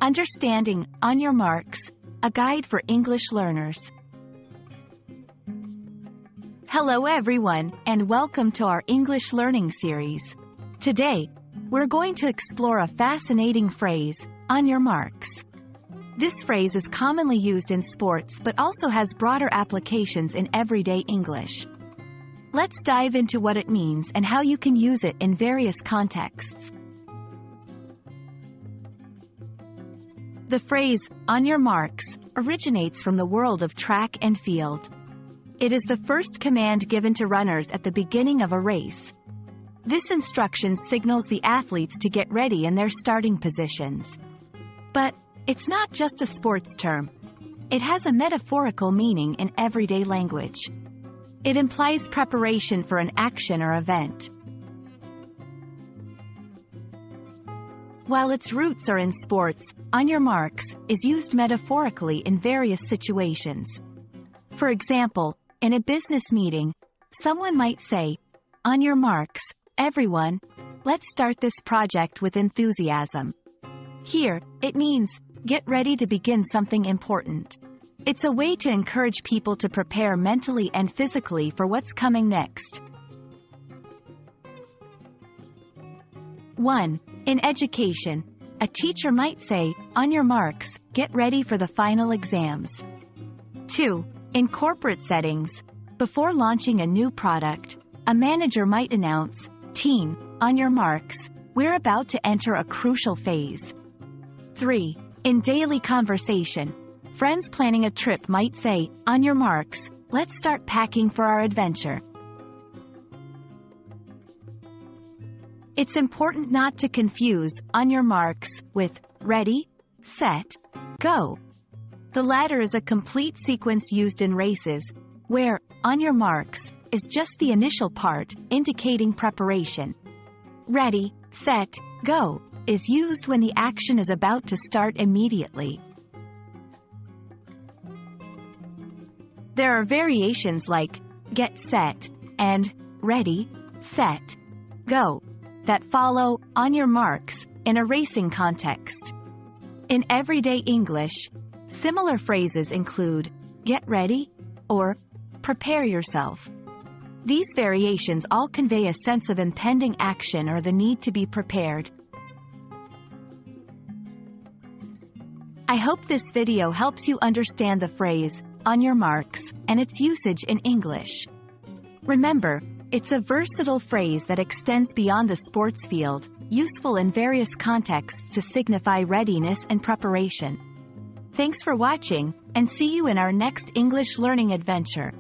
Understanding, on your marks, a guide for English learners. Hello everyone, and welcome to our English learning series. Today, we're going to explore a fascinating phrase, on your marks. This phrase is commonly used in sports but also has broader applications in everyday English. Let's dive into what it means and how you can use it in various contexts. The phrase, on your marks, originates from the world of track and field. It is the first command given to runners at the beginning of a race. This instruction signals the athletes to get ready in their starting positions. But it's not just a sports term. It has a metaphorical meaning in everyday language. It implies preparation for an action or event. While its roots are in sports, on your marks is used metaphorically in various situations. For example, in a business meeting, someone might say, on your marks, everyone, let's start this project with enthusiasm. Here, it means, get ready to begin something important. It's a way to encourage people to prepare mentally and physically for what's coming next. 1. In education, a teacher might say, on your marks, get ready for the final exams. 2. In corporate settings, before launching a new product, a manager might announce, team, on your marks, we're about to enter a crucial phase. 3. In daily conversation, friends planning a trip might say, on your marks, let's start packing for our adventure. It's important not to confuse on your marks with ready, set, go. The latter is a complete sequence used in races, where on your marks is just the initial part, indicating preparation. Ready, set, go is used when the action is about to start immediately. There are variations like get set and ready, set, go that follow on your marks in a racing context. In everyday English, similar phrases include get ready or prepare yourself. These variations all convey a sense of impending action or the need to be prepared. I hope this video helps you understand the phrase, on your marks, and its usage in English. Remember, it's a versatile phrase that extends beyond the sports field, useful in various contexts to signify readiness and preparation. Thanks for watching, and see you in our next English learning adventure.